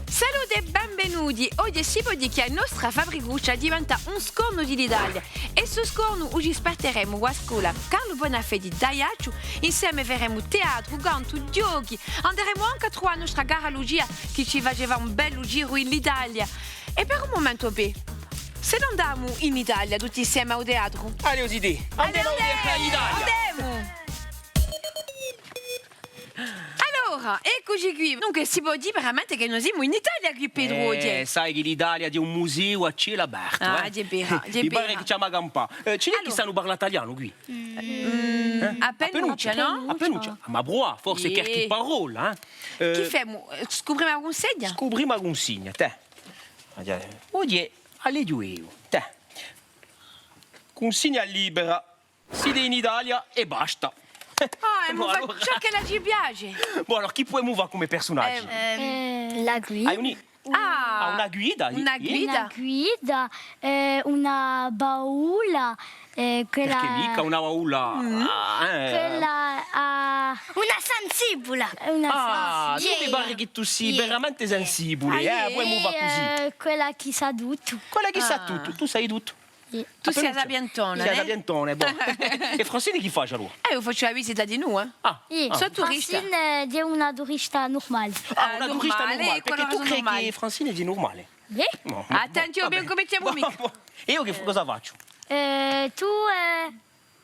Salute e benvenuti! Oggi si può dire che la nostra fabbricuccia diventa un scorno d'Italia e su scorno oggi sparteremo a scuola Carlo Bonafè di Daiaccio, insieme faremo teatro, canto, giochi, andremo anche a trovare la nostra gara Lucia che ci faceva un bello giro in Italia. E per un momento, se non andiamo in Italia tutti insieme al teatro? Allez, aux idées. Andiamo in Italia. Andiamo! Allora, eccoci qui. Dunque si può dire veramente che noi siamo in Italia qui, Pedro oggi. Sai che l'Italia è un museo a cielo aperto. Ah, è vero, è Mi pare vero. che ci amaga un po'. Ci allora. Chi sanno parlare italiano qui? Appenuccia, no? Appenuccia. Ma buono, forse Yeah. qualche parola. Chi famo? Scopriamo la consegna? Scopriamo la consegna, te. Oggi alle 2 te. Consegna libera. Siete in Italia e basta. Ah, Bon, allora. ciò che la ci piace. Bon, allora, chi può muovere come personaggio? La guida. Hai una guida? Una guida. Una guida, una baula, quella... Perché mica una aula. Quella una sensibile. Una Tu mi pare che tu sia veramente sensibile, Ah, puoi muovere così. quella che sa tutto. Quella che sa tutto, tu sai tutto. Tu sei sapientona, Sei eh? sapientone, boh. E Francine chi fa allora? Io faccio la visita di noi. Sono turista. Francine è una turista normale. Una turista normale, perché tu credi normale. che Francine è normale? No. Attenzione, Vabbè. ben mettiamo mica. E io cosa faccio? Tu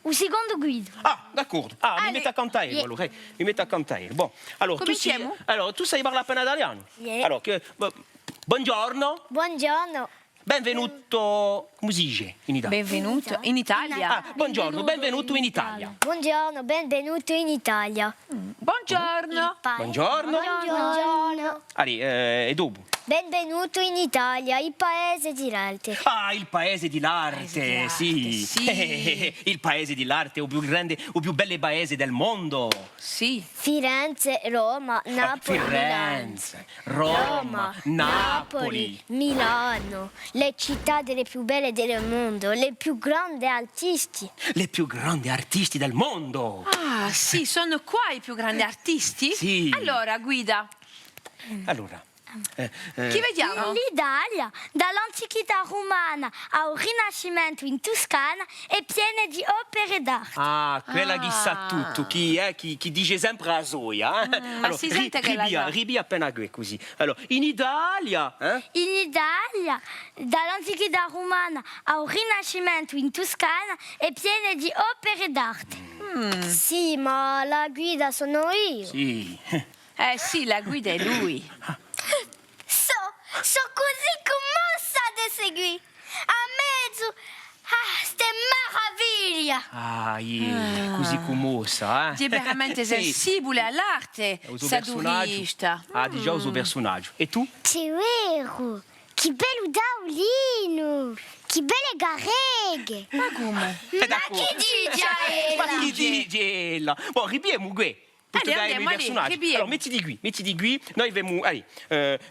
un secondo guida. D'accordo. Mi Allez. metto a cantare allora. Mi metto a cantare. Bon. Allora, Cominciamo? tu sai parlare appena italiano? Yeah. Allora, buongiorno, Buongiorno. benvenuto, come si dice in Italia? Benvenuto in Italia. Buongiorno, benvenuto in Italia. Buongiorno, benvenuto in Italia. Buongiorno. Buongiorno. Buongiorno. Allora, e dopo? Benvenuto in Italia, il paese di l'arte. Il paese di l'arte, sì. Il paese di l'arte, il più grande, il più bello paese del mondo. Sì. Firenze, Roma, Napoli, Firenze, Milano. Roma, Napoli. Milano, le città delle più belle del mondo, le più grandi artisti. Le più grandi artisti del mondo. Ah, sì, sono qua i più grandi artisti? Sì. Allora, guida, Allora, chi vediamo? L'Italia, dall'antichità romana al Rinascimento in Toscana, è piena di opere d'arte. quella che sa tutto, chi dice sempre la soia. ma si sente che la sa. Ribia appena qui, così. Allora, in Italia, In Italia, dall'antichità romana al Rinascimento in Toscana, è piena di opere d'arte. Sì, ma la guida sono io. Sì. Sì, la guida è lui. So così commossa di seguire. A mezzo, ste meraviglia. Così commossa, È veramente sensibile all'arte, Uso sa personaggio. turista. Già uso personaggio. E tu? Che vero, che bello Daulino, che belle garreghe. Ma come? Ma chi dice? Ma chi dice? Bon, ripiemo qui. Allez, Tutti andiamo, i personaggi. ripiemo. Allora, mettiti qui. Noi abbiamo...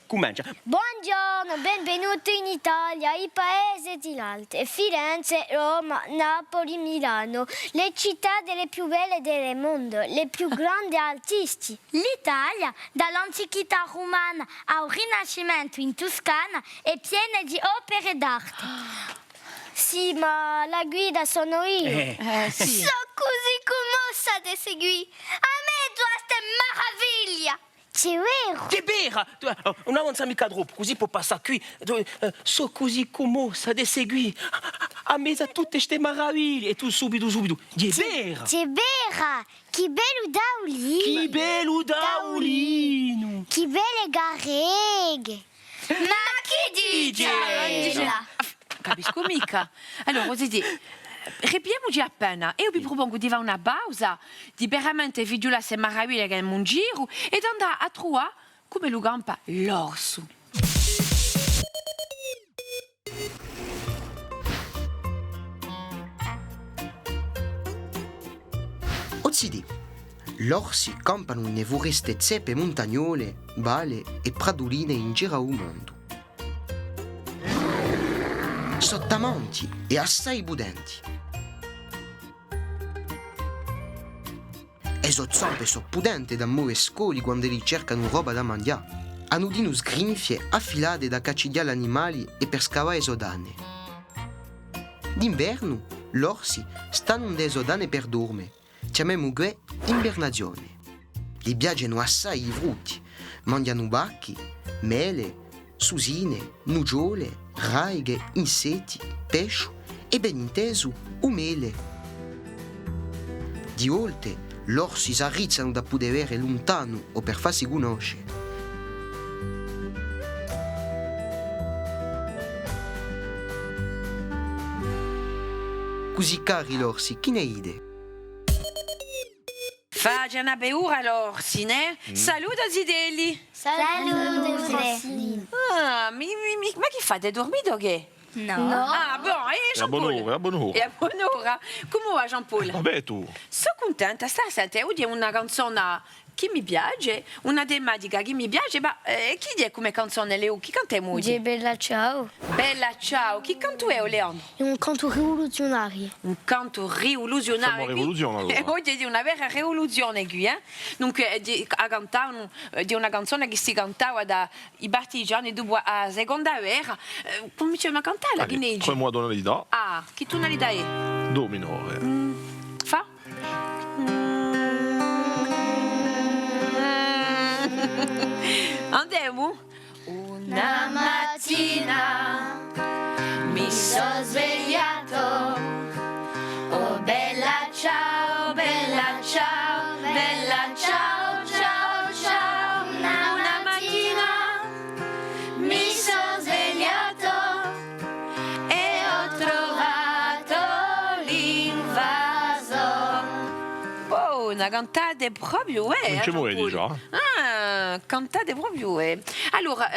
comincia. Buongiorno, benvenuto in Italia, il paese di l'arte. Firenze, Roma, Napoli, Milano, le città delle più belle del mondo, le più grandi artisti. L'Italia, dall'antichità romana al Rinascimento in Toscana, è piena di opere d'arte. Sì, ma la guida sono io. Sì. So così commossa di seguire. A mezzo a ste meraviglia. C'è vero. Che vera! Non avanza mica troppo, così può passare qui. So così commossa di seguire. A mezzo a tutte queste meraviglie. E tu subito. Che vera! C'è vera. Che bello Daulino. Che bello Daulino! Che belle garreghe. Ma chi dice? Capisco mica. Allora, così ripiamoci appena. Io vi propongo di fare una pausa, di veramente vedere se meraviglie che è un giro e di andare a trovare come lo campa l'orso. Così l'orsi campano nelle foreste zeppe montagnole, vale e pradoline in giro al mondo. Sottamonti e assai budenti. E so zampe so pudente da muovere scoli quando ricercano roba da mangiare. Hanno dino sgrinfie affilate da caccigliare animali e per scavare sodane. D'inverno, l'orsi stanno nelle sodane per dormire. Chiamiamo che invernazione. Li viaggiano assai i frutti. Mangiano bacchi, mele, susine, nuggiole, raighe, insetti, pesce e ben inteso, umele. Di volte, l'orsi si arrizzano da poter avere lontano o per farsi conoscere. Così cari l'orsi, chi ne idee? Faggia una beura l'orsi, ne? Saluto Zideli. Salute. Ah, ma che fate? Dormito che? No. Ah, bon, e Jean-Paul? La buon'ora. E a buon'ora. Come va Jean-Paul? Vabbè tu. Sono contenta, sta sentendo una canzone che mi piace, una tematica che mi piace, ma chi è come canzone Leo? Chi canta molto? Di Bella Ciao. Bella ciao, chi canto è Leandro? È un canto rivoluzionario. Un canto rivoluzionario. Facciamo rivoluzione, allora. E oggi è una vera rivoluzione qui, eh? Dunque, a cantare di una canzone che si cantava dai partigiani dopo la seconda guerra. Come c'è una cantare? Che ne dici? Come tonalità? Ah, che tonalità è? Do minore. Fa? Andiamo? Una mattina mi sono svegliato. Oh bella ciao, bella ciao, bella ciao, ciao, ciao. Una mattina mi sono svegliato e ho trovato l'invasor. Oh, una cantata proprio, Non ci muovi Jean-Paul. già. Ah, cantate proprio, Allora,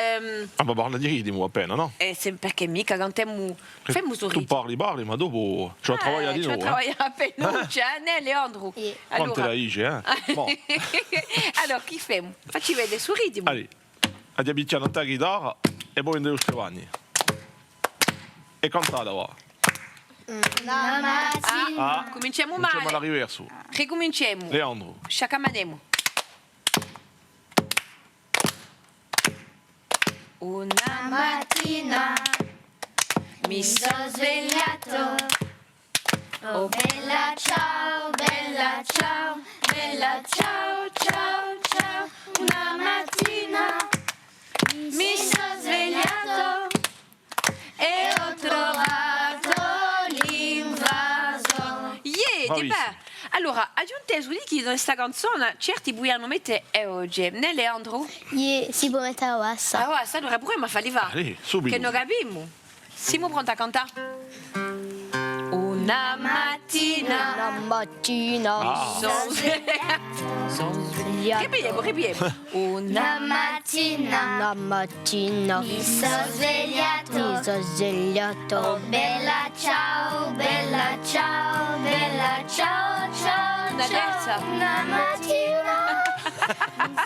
Ah, ma parla di ritmo appena, no? perché mica cantiamo, facciamo Tu ritmo. parli, ma dopo ci ho travagliato di Ci ho nuovo. travagliato a Penuccia, né Leandro? Quante la dici, eh? Bon. Allora, chi facciamo? Facci vedere sul ritmo. Allora, andiamo a picchiare la chitarra e poi andiamo a scrivere. E cantate, va. Una mattina. Ah, Cominciamo cominciamo alla male. riverso. Ricominciamo. Leandro. Sciacamanemo. Una mattina mi sono svegliato. Oh bella ciao, bella ciao, bella ciao, ciao, ciao. Una mattina mi sono svegliato e ho trovato l'invasor. Yeah, Bravissimo. beh. Allora, aggiunte di questa canzone, certi buiano mette e oggi, né Leandro? Si può mettere a wassa. Allora, allora pure mi fa va. Allora, subito. Che non capiamo. Siamo pronti a cantare? Una mattina Una mattina. Ah. sono svegliato. Ripetiamo. Una Una mattina. Mi sono svegliato. Mi sono svegliato. Oh bella ciao, bella ciao, bella ciao, ciao, Una terza. ciao. Una mattina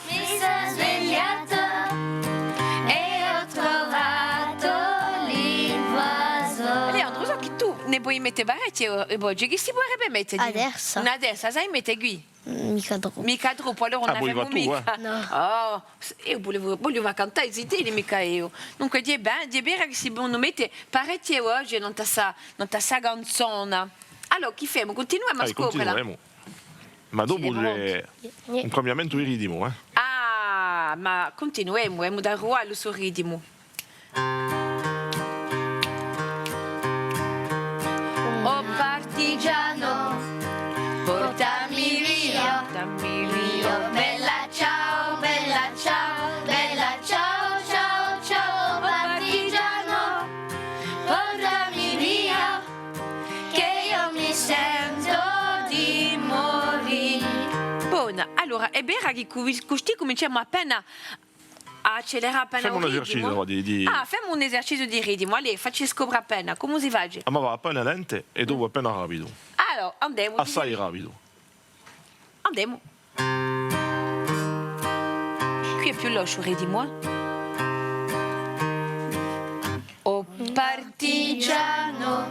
mi sono svegliato e ho trovato l'invasore. Leandro, so che tu ne puoi mettere parecchie oggi. Che si potrebbe mettere? Adesso. Una terza, sai mettere qui? Mica troppo. Mica troppo, allora non Ah, avevo volevi tu, mica. No. Oh, io volevo cantare ziteli, mica io. Dunque, di bene che si possono mettere parecchie oggi non ti sa canzone. Allora, chi facciamo? Continuiamo a Dai, scoprire. continuiamo. Ma dopo Siamo c'è un cambiamento di ritmo, eh? Ah, ma continuiamo, abbiamo da ruolo sul ritmo. Oh partigiano, portami via, Io bella ciao, bella ciao, bella ciao, ciao, ciao, partigiano, portami via, che io mi sento di morire. Buona, allora è vero che così cominciamo appena a accelerare appena Facciamo un il esercizio ritmo. di... Ah, facciamo un esercizio di ritmo. Allora, facci scoprire appena come si fa. Ah, ma va appena lente e dopo appena rapido. Allora, andiamo. Assai rapido. andiamo. Qui è più veloce, dis-moi. Oh Partigiano,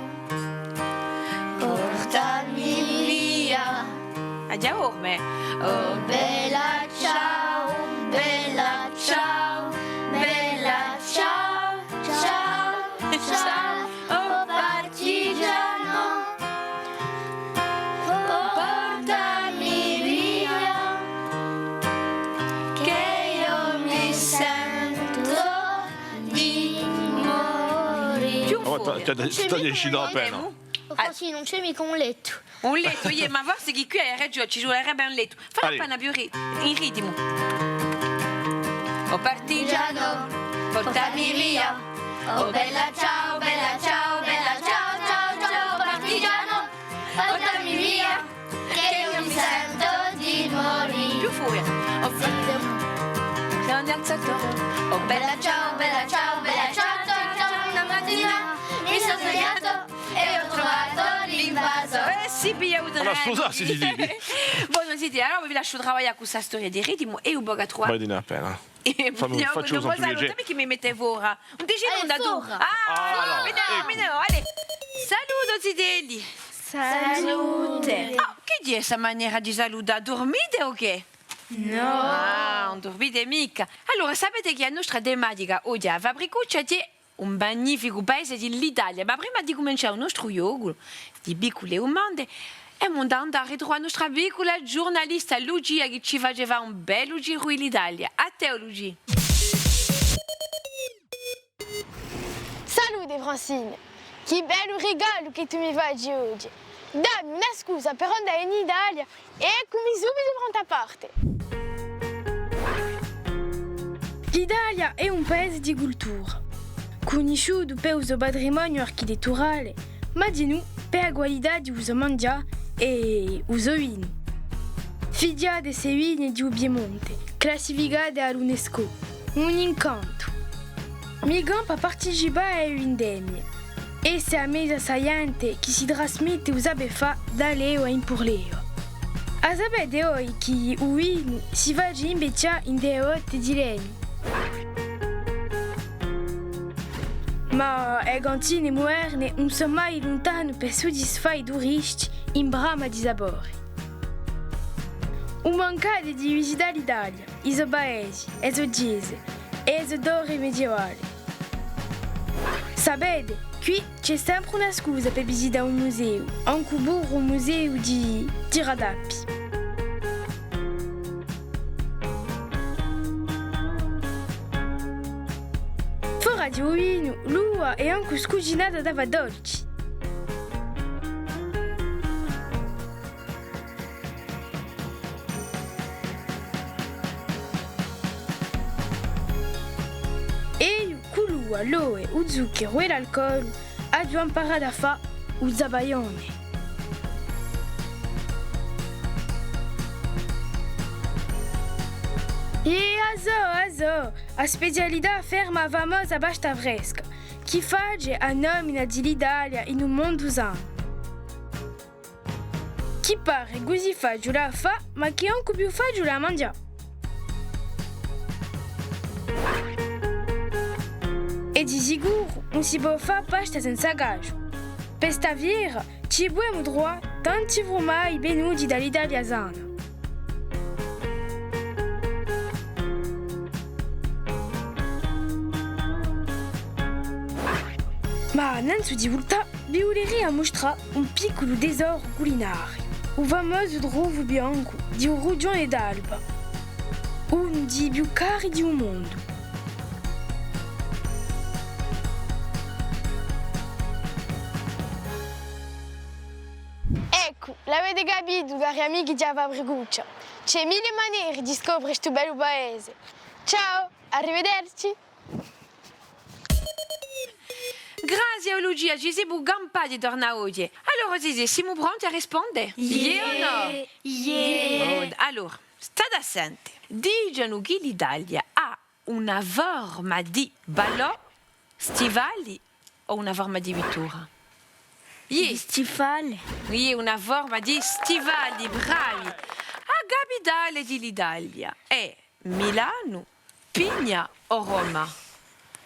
portami via. Andiamo orme. Oh bella ciao, bella ciao, bella ciao, ciao, ciao. Oh partigiano, portami via, che io mi sento di morire. Più Oh, fuori. sta 10 da appena. Così non c'è mica un letto. Un letto, ma forse che qui hai ragione, ci vorrebbe un letto. Fai Allez. appena più in ritmo. Oh partigiano, Portami via, oh bella ciao, bella ciao, bella ciao, ciao, ciao, partigiano, portami via, che io mi sento di morire. più fuori. Oh, siamo di alzato. Oh bella ciao, bella ciao, bella ciao, ciao, ciao, una mattina mi sono svegliato e ho trovato l'invaso. Sì, piglia un Ma scusa, si dice. Buono, senti, allora vi lascio lavorare con questa storia di ritmo e un po' a trovare. Vai di appena. Fammi faccio un piacere. che mi mette ora. Un decino da tu. fora. Ah, vediamo, allez. Saluto, zitelli. Salute. Oh, che di questa maniera di salutare? Dormite o che? No. Ah, non dormite mica. Allora, sapete che la nostra tematica oggi a Fabricuccia è un magnifico paese dell'Italia. Ma prima di cominciare il nostro gioco di piccole umane, è mandato a ritrovare la nostra piccola giornalista Lucia che ci faceva un bello giro in Italia. A te, Lucia. Salute Francine, che bello regalo che tu mi fai oggi. Dammi una scusa per andare in Italia e eccomi subito pronta a parte. L'Italia è un paese di cultura, conosciuto per il suo patrimonio architetturale, ma di noi per la qualità di uso mangiare e uso vino. Figlia di sei vini di Piemonte, classificate all'UNESCO, un incanto. Migan pa partecipa a un'indemne. Essa è a mesa saiante che si trasmette usare fa da leo in por leo. A sapete oi che il vino si fa invece in delle otte di legno. Ma le cantine moderne non sono mai lontane per soddisfare i turisti in brama di sapori. Un mancate di visitare l'Italia, i suoi paesi, le sue chiese e le sue torri medievali. Sapete, qui c'è sempre una scusa per visitare un museo, anche pure un museo di tiradappi. Fora di vino, l'ua è anche scucinata da dolci. E culua, l'oe, o zucchero e l'alcol ha due imparare a fare il zabaione. E azo, a specialità ferma famosa basta fresca, che fa a nomina dell'Italia in un mondo usano. Che pare così facile a fa, ma che è anche più facile a mangiare. E di sicuro non si può fare pasta senza gaggio. Per sta fiera ci abbiamo trovato tanti formaggi venuti dall'Italia sana. Ma innanzi di volta vi volerei mostrare un piccolo tesoro culinario, il famoso drovo bianco di Rugione d'Alba, uno dei più cari del mondo. Ecco, l'avete capito, cari amici di Fabricuccia. C'è mille maniere di scoprire questo bello paese. Ciao, arrivederci. Grazie Lucia, ci siamo gampati di tornare oggi. Allora, Zizi, siamo pronti a rispondere? Yeah o no? Yeah. Allora, state assenti. Dicono che l'Italia ha una forma di ballò, stivali o una forma di vettura? Stivali. Una forma di stivali, bravi. Ah, capitale dell'Italia è Milano, Pigna o Roma?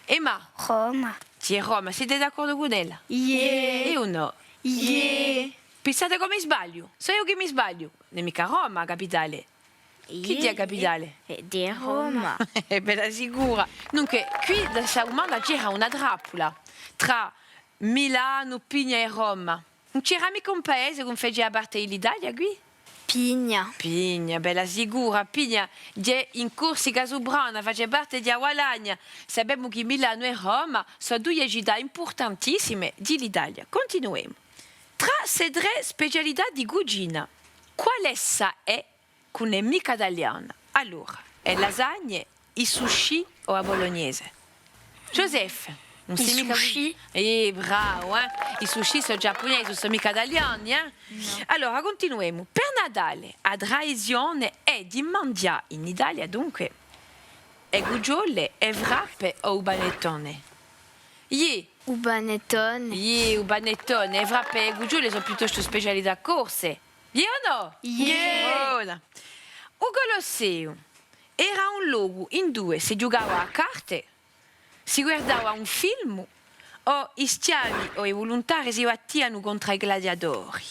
Emma, Roma. sì, Roma, siete d'accordo con ella? Yeah. Io no. Yeah. Pensate come sbaglio? So io che mi sbaglio. Non è mica Roma, capitale. Chi è capitale? Di Roma. Bella sicura. Dunque, qui da Saumanda c'era una trappola tra Milano, Pigna e Roma. Non c'era mica un paese che faceva parte dell'Italia qui? Pigna. Pigna, bella sicura. Pigna è in Corsica Sobrana, faceva parte di Gualagna. Sappiamo che Milano e Roma sono due città importantissime dell'Italia. Continuiamo. Tra queste tre specialità di cucina, qual essa è che non è mica italiana? Allora, è lasagne, i sushi o a bolognese? Joseph, non sei mica... sushi? Bravo, eh? I sushi sono giapponesi, sono mica italiani, eh? No. Allora, continuiamo. Per Natale, a tradizione è di mangiare in Italia, dunque, è gugiole, è wrappe o ubanettone? Ubanettone. Ubanettone, wrappe e gugiole sono piuttosto specialità corse. O no? Buona. Il Colosseo era un luogo in dove si giocava a carte, si guardava un film o i schiavi o i volontari si battivano contro i gladiatori.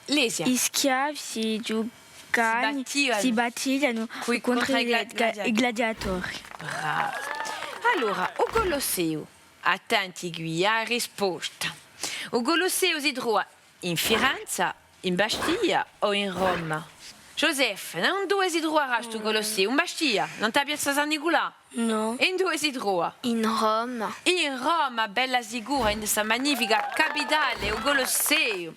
Lesia. Gli schiavi si battivano contro i gladiatori. Bravo. Allora, il Colosseo ha tanti qui a risposta. Il Colosseo si trova in Firenze, in Bastiglia o in Roma? Joseph, non dove si trova questo Colosseo? In Bastiglia, non ti piazza San Nicolò? No. E in dove si trova? In Roma. In Roma, bella sicura, in questa magnifica capitale, il Colosseo.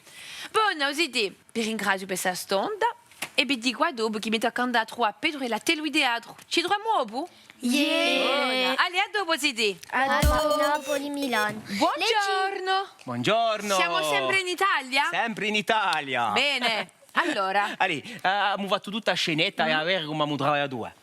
Buona, così vi ringrazio per questa stonda e vi dico a dopo che mi tocca andare a trovare Pedro e la tele di teatro. Ci troviamo dopo? Yeah. Allez, a dopo, Ziti. A Napoli, Milano. Buongiorno. Buongiorno. Siamo sempre in Italia? Sempre in Italia. Bene. Allora, Allez, abbiamo fatto tutta scenetta e a vedere come abbiamo lavorato due.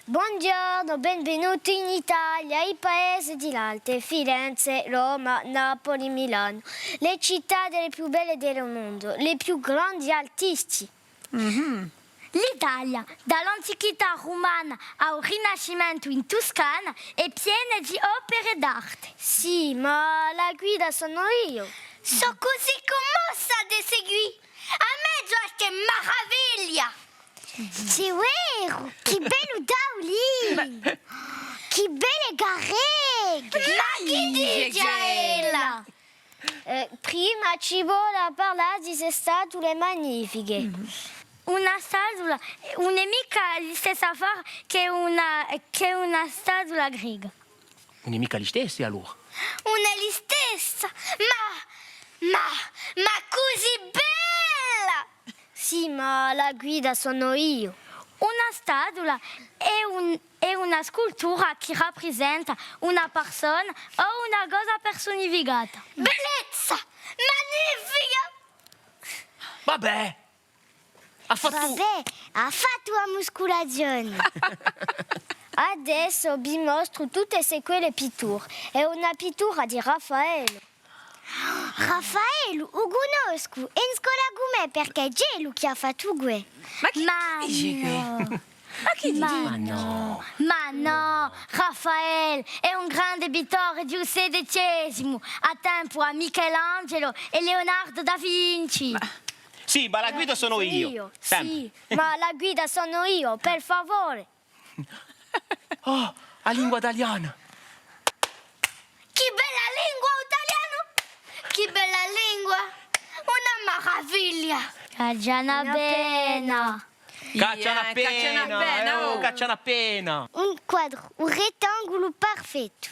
Buongiorno, benvenuti in Italia, i paesi di l'Alte, Firenze, Roma, Napoli, Milano, le città delle più belle del mondo, le più grandi artisti. L'Italia, dall'antichità romana al Rinascimento in Toscana, è piena di opere d'arte. Sì, ma la guida sono io. Sono così commossa di seguire. A me già che meraviglia! Sì, vero, che bello Dauli! Che belle garreghe! Ma chi dice ella? Prima ci vuole parlare di queste statue magnifiche. Una statua non è mica la stessa affare che una statua greca. Non è mica gli stessi allora. Non è la stessa, ma così bella! Sì, ma la guida sono io. Una statua è una scultura che rappresenta una persona o una cosa personificata. Bellezza! Magnifica! Vabbè. Ha fatto... Vabbè, ha fatto la muscolazione. Adesso vi mostro tutte quelle pitture. È una pittura di Raffaello. Raffaello, lo conosco. È in scuola con me perché è lui che ha fatto questo. ma chi dice che? Ma chi dice? Ma no, Raffaele è un grande pittore del XVI, a tempo a Michelangelo e Leonardo da Vinci. Sì, ma la guida sono io. Sì, ma la guida sono io, per favore. Oh, la lingua italiana. Che bella lingua italiana! Che bella lingua! Una meraviglia! Cacciano appena. Cacciano Cacciano appena, appena. oh. Cacciano appena. Un quadro, un rettangolo perfetto.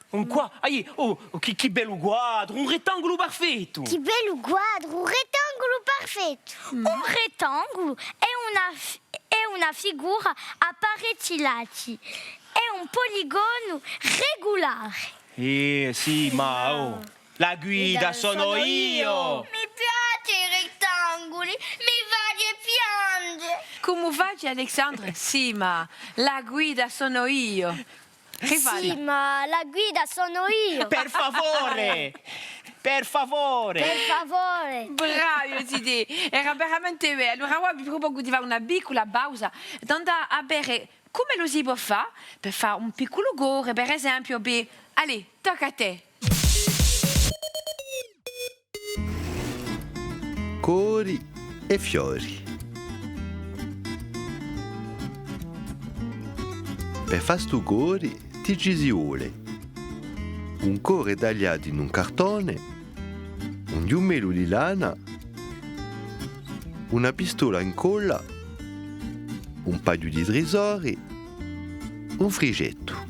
Un qua. Che bello quadro, un rettangolo perfetto. Che bello quadro, un rettangolo perfetto. Un rettangolo è una figura a pareti lati. È un poligono regolare. Sì, ma la guida sono io. Mi piace i rettangoli, mi va di piangere. Come faccio, Alexandre? Sì, ma la guida sono io. Rifalla. Sì, ma la guida sono io. Per favore! Per favore! Per favore. Bravi Zidè, era veramente bello. Allora vi propongo di fare una piccola pausa, andare a bere come lo si può fare, per fare un piccolo gore, per esempio. Allez, tocca a te. Cori e fiori. Per fare stu cori ti gisiole. Un core tagliato in un cartone, un giummelo di lana, una pistola in colla, un paio di tresori, un frigetto.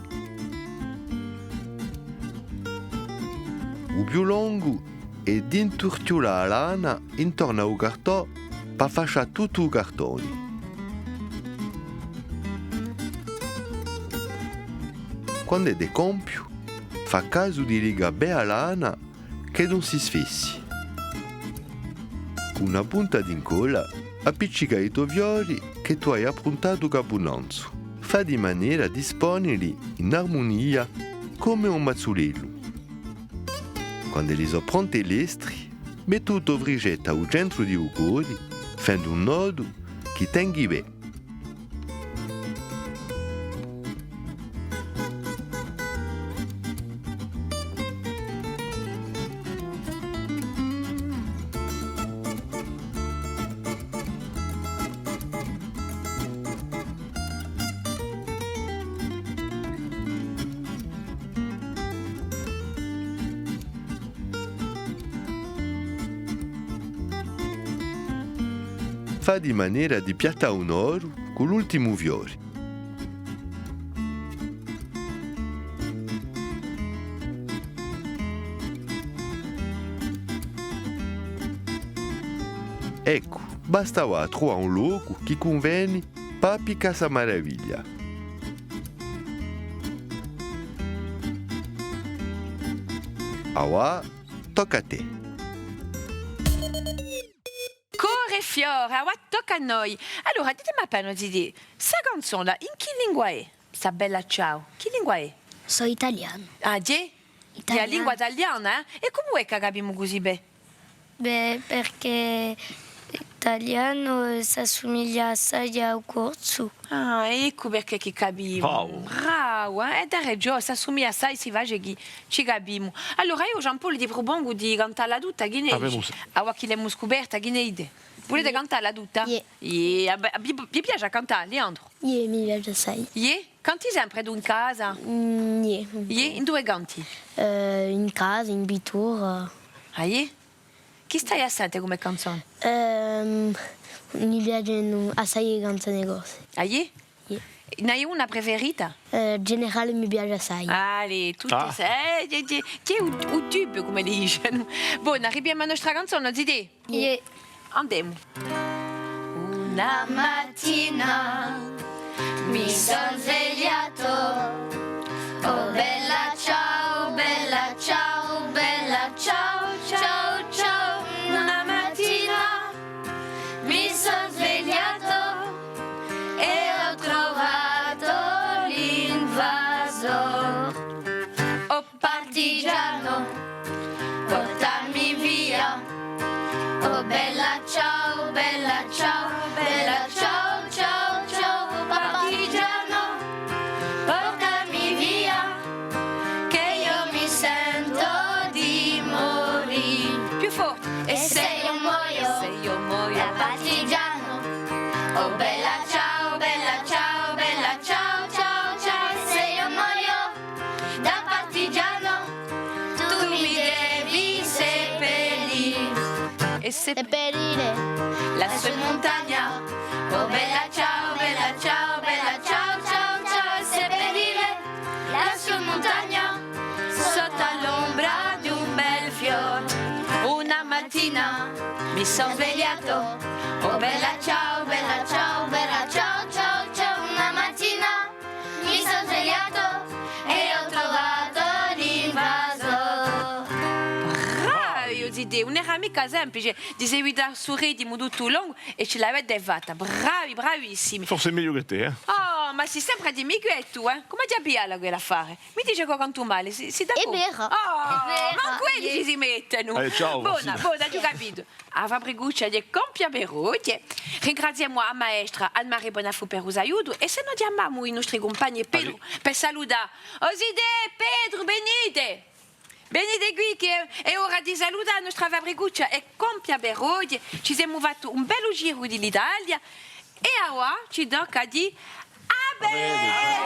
Un più lungo e d'inturtiola la lana intorno al cartone per fare tutto il cartone. Quando è decompio, fa caso di legare bene la lana che non si sfessi. Con una punta d'incolla appiccica i tuoi fiori che tu hai approntato caponnanzo. Fa di maniera di esponerli in armonia come un mazzolello. Quando li sono pronti l'estri, metti tutto il frigetto al centro di un cori, facendo un nodo che tenga bene. Fa di maniera di piattare un oro con l'ultimo fiore. Ecco, basta trovare un luogo che conviene per applicare questa meraviglia. Ora, tocca a te. Core e fiore, ora tocca a noi. Allora, ditemi appena, Zidè, questa canzone in che lingua è? Sta bella ciao. Che lingua è? Sono italiano. Ah, già? È la lingua italiana, eh? E come è che capiamo così bene? Beh, perché italiano si assomiglia assai al corso. Ah, ecco perché che capiamo. Bravo. Bravo, eh? Da ragione, si assomiglia assai, si va che ci capiamo. Allora io, Jean-Paul, ti propongo di cantarla tutta, che ne Avemus. Ora che l'abbiamo scoperta, che ne idea? Volete cantarla tutta? Yeah. Vi piace cantare, Leandro? Io mi piace assai. Yeah? Canti sempre tu in casa? Yeah? In dove canti? In casa, in bitura. Ah, yeah? Chi stai a sentire come canzone? Mi piacciono assai le canzoni cose. Ah, yeah? Yeah. Ne hai una preferita? Generale mi piace assai. Allez, tutte Ah. Ti è un tube, come dicono. Buon, arriviamo alla nostra canzone, Zidè? Yeah. Andiamo. Una mattina mi son svegliato. Oh bella ciao, bella ciao, bella ciao, ciao, ciao. Una mattina mi son svegliato e ho trovato l'invasor. Oh partigiano, portarmi via. Oh bella ciao, bella ciao, bella ciao, ciao, ciao. Partigiano, portami via, che io mi sento di morire. Più forte. E se io muoio da partigiano, oh bella ciao, bella ciao, bella ciao, ciao, ciao. E se io muoio da partigiano, tu mi devi seppellire. E se Seppellire. Lassù in montagna, oh bella ciao, bella ciao, bella ciao, ciao, ciao. E seppellire lassù in montagna, sotto all'ombra di un bel fior. Una mattina mi son svegliato, oh bella ciao, bella ciao, bella ciao, ciao, ciao. Una mattina mi son svegliato e ho trovato l'invasor. bravi, Zidè, un'era mica semplice. Dicevi da su ritmo tutto lungo e ce l'avete fatta. Bravi, bravissimi. Forse è meglio che te, eh? Oh, Oh, ma si sempre di mica tu, eh? Come ti abbiala quell'affare? Mi dice che canto male, si da È vero. Oh, ma quelli ci si mettono. Ciao. Buona, giù capito. A Fabriguccia di compia Beruti. Ringraziamo a maestra Anne-Marie Bonafù per il aiuto e se non chiamiamo i nostri compagni Pedro per salutare. Oside, Pedro, venite. Venite qui che è ora di salutare la nostra Fabriguccia e compia Beruti. Ci siamo fatto un bello giro dell'Italia e ora ci tocca di Abenici.